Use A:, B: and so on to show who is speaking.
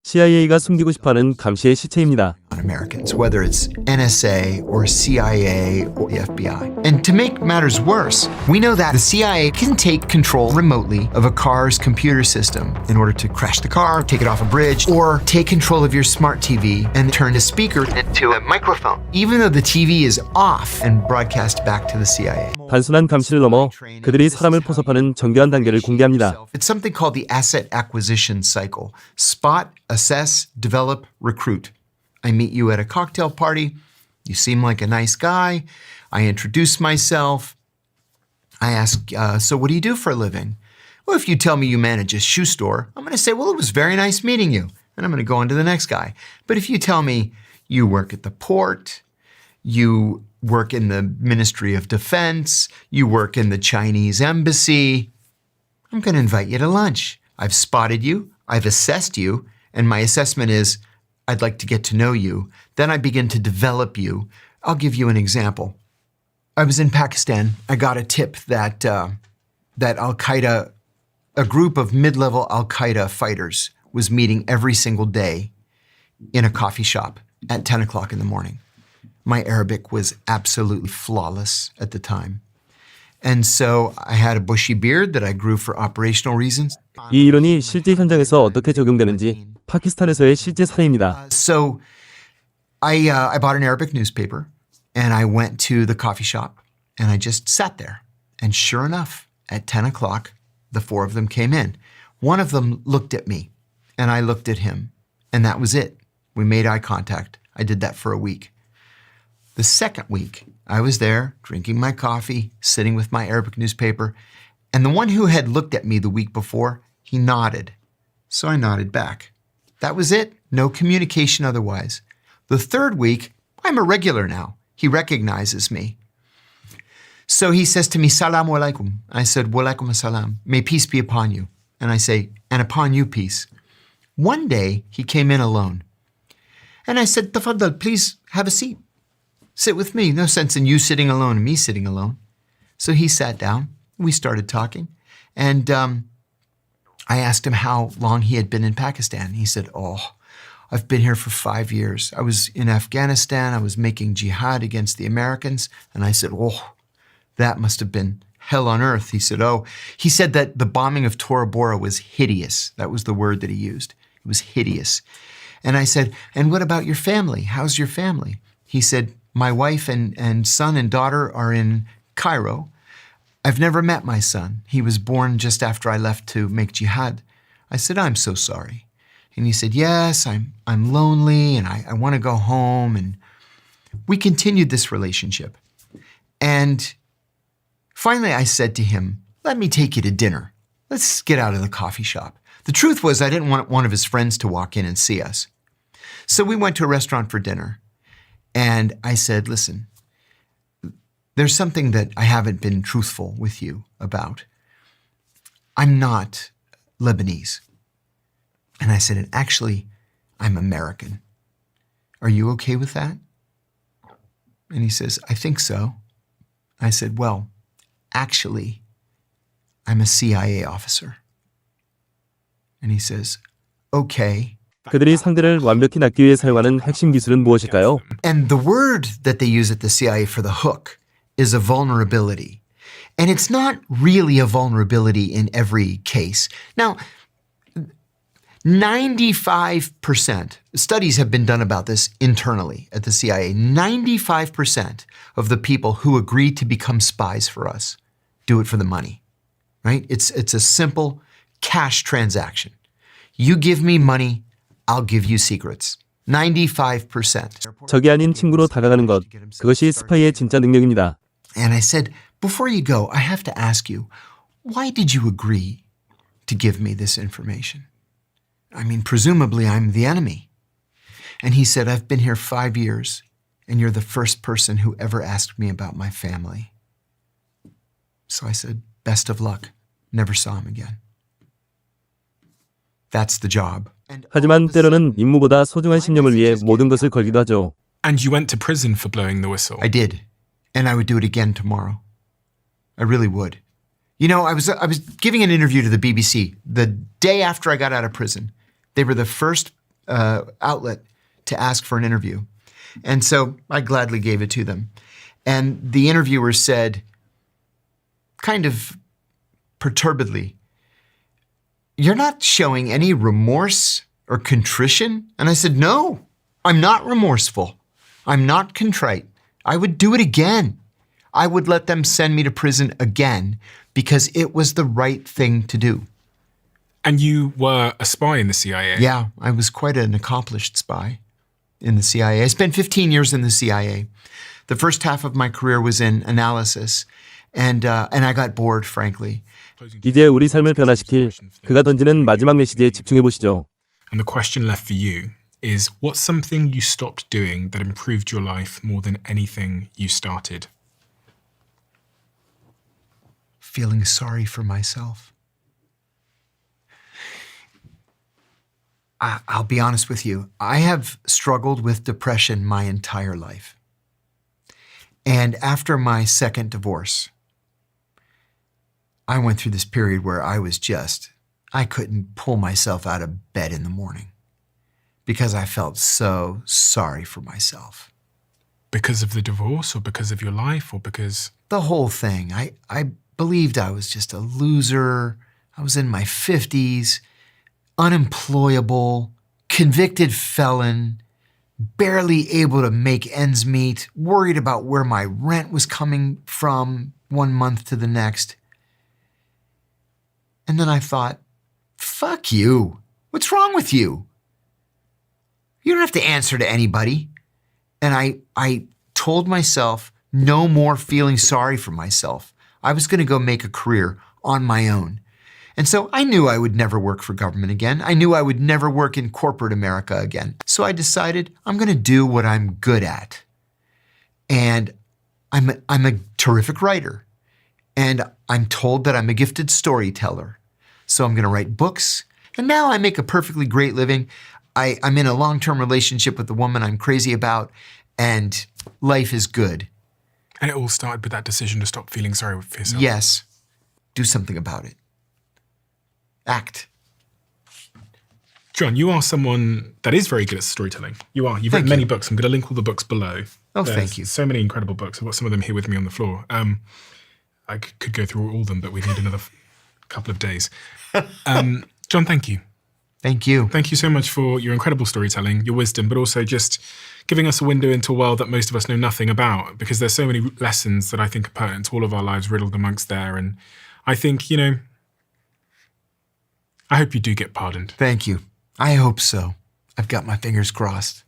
A: CIA가 숨기고 싶어하는 감시의 시체입니다.
B: On Americans, whether it's NSA or CIA or the FBI. And to make matters worse, we know that the CIA can take control remotely of a car's computer system in order to crash the car, take it off a bridge, or take control of your smart TV and turn the speaker into a microphone, even though the TV is off, and broadcast back to the CIA.
A: 단순한 감시를 넘어 그들이 사람을 포섭하는 정교한 단계를 공개합니다.
B: It's something called the asset acquisition cycle. Spot, assess, develop, recruit. I meet you at a cocktail party. You seem like a nice guy. I introduce myself. I ask, so what do you do for a living? Well, if you tell me you manage a shoe store, I'm going to say, well, it was very nice meeting you. And I'm going to go on to the next guy. But if you tell me you work at the port, you work in the Ministry of Defense, you work in the Chinese embassy, I'm going to invite you to lunch. I've spotted you, I've assessed you, and my assessment is I'd like to get to know you. Then I begin to develop you. I'll give you an example. I was in Pakistan. I got a tip that Al-Qaeda, a group of mid-level Al-Qaeda fighters was meeting every single day in a coffee shop at 10 o'clock in the morning. My Arabic was absolutely flawless at the time. And so I had a bushy beard that I grew for operational reasons.
A: 이 이론이 실제 현장에서 어떻게 적용되는지 파키스탄에서의 실제 사례입니다.
B: So I bought an Arabic newspaper and I went to the coffee shop and I just sat there. And sure enough, at 10 o'clock, the four of them came in. One of them looked at me and I looked at him and that was it. We made eye contact. I did that for a week. The second week, I was there drinking my coffee, sitting with my Arabic newspaper, and the one who had looked at me the week before, he nodded. So I nodded back. That was it. No communication otherwise. The third week, I'm a regular now. He recognizes me. So he says to me, Salamu alaikum. I said, Wa alaikum assalam. May peace be upon you. And I say, and upon you peace. One day, he came in alone. And I said, Tafaddal, please have a seat. Sit with me. No sense in you sitting alone and me sitting alone. So he sat down. We started talking. And I asked him how long he had been in Pakistan. He said, I've been here for 5 years. I was in Afghanistan. I was making jihad against the Americans. And I said, that must have been hell on earth. He said, he said that the bombing of Tora Bora was hideous. That was the word that he used. It was hideous. And I said, and what about your family? How's your family? He said, my wife and son and daughter are in Cairo. I've never met my son. He was born just after I left to make jihad. I said, I'm so sorry. And he said, yes, I'm lonely and I want to go home. And we continued this relationship. And finally I said to him, let me take you to dinner. Let's get out of the coffee shop. The truth was I didn't want one of his friends to walk in and see us. So we went to a restaurant for dinner. And I said, listen, there's something that I haven't been truthful with you about. I'm not Lebanese. And I said, and actually, I'm American. Are you okay with that? And he says, I think so. I said, well, actually, I'm a CIA officer. And he says, okay.
A: 그들이 상대를 완벽히 낚기 위해 사용하는 핵심 기술은 무엇일까요?
B: And the word that they use at the CIA for the hook is a vulnerability. And it's not really a vulnerability in every case. Now, 95%, studies have been done about this internally at the CIA, 95% of the people who agree to become spies for us do it for the money, right? It's a simple cash transaction. You give me money, I'll give you secrets. 95%.
A: 적이 아닌 친구로 다가가는 것, 그것이 스파이의 진짜 능력입니다.
B: And I said, before you go, I have to ask you, why did you agree to give me this information? I mean, presumably I'm the enemy. And he said, I've been here 5 years, and you're the first person who ever asked me about my family. So I said, best of luck. Never saw him again. That's the job.
A: 하지만 때로는 임무보다 소중한 신념을 위해 모든 것을 걸기도 하죠.
C: And you went to prison for blowing the whistle.
B: I did. And I would do it again tomorrow. I really would. You know, I was giving an interview to the BBC the day after I got out of prison. They were the first outlet to ask for an interview. And so I gladly gave it to them. And the interviewer said, kind of perturbedly, "You're not showing any remorse or contrition?" And I said, "No, I'm not remorseful. I'm not contrite. I would do it again. I would let them send me to prison again because it was the right thing to do."
C: And you were a spy in the CIA?
B: Yeah, I was quite an accomplished spy in the CIA. I spent 15 years in the CIA. The first half of my career was in analysis, and I got bored, frankly.
A: 이제 우리 삶을 변화시킬 그가 던지는 마지막 메시지에 집중해 보시죠.
C: And the question left for you is, what's something you stopped doing that improved your life more than anything you started?
B: Feeling sorry for myself. I'll be honest with you. I have struggled with depression my entire life. And after my second divorce, I went through this period where I couldn't pull myself out of bed in the morning because I felt so sorry for myself.
C: Because of the divorce, or because of your life, or because...
B: The whole thing. I believed I was just a loser. I was in my 50s, unemployable, convicted felon, barely able to make ends meet, worried about where my rent was coming from one month to the next. And then I thought, fuck you. What's wrong with you? You don't have to answer to anybody. And I told myself no more feeling sorry for myself. I was going to go make a career on my own. And so I knew I would never work for government again. I knew I would never work in corporate America again. So I decided I'm going to do what I'm good at. And I'm a terrific writer. And I'm told that I'm a gifted storyteller. So I'm going to write books. And now I make a perfectly great living. I'm in a long-term relationship with the woman I'm crazy about. And life is good.
C: And it all started with that decision to stop feeling sorry for yourself.
B: Yes. Do something about it. Act.
C: John, you are someone that is very good at storytelling. You are. You've written many books. I'm going to link all the books below.
B: Oh,
C: There's
B: thank you.
C: So many incredible books. I've got some of them here with me on the floor. I could go through all of them, but we need another couple of days. John, thank you.
B: Thank you.
C: Thank you so much for your incredible storytelling, your wisdom, but also just giving us a window into a world that most of us know nothing about, because there's so many lessons that I think are pertinent to all of our lives riddled amongst there. And I think, I hope you do get pardoned.
B: Thank you. I hope so. I've got my fingers crossed.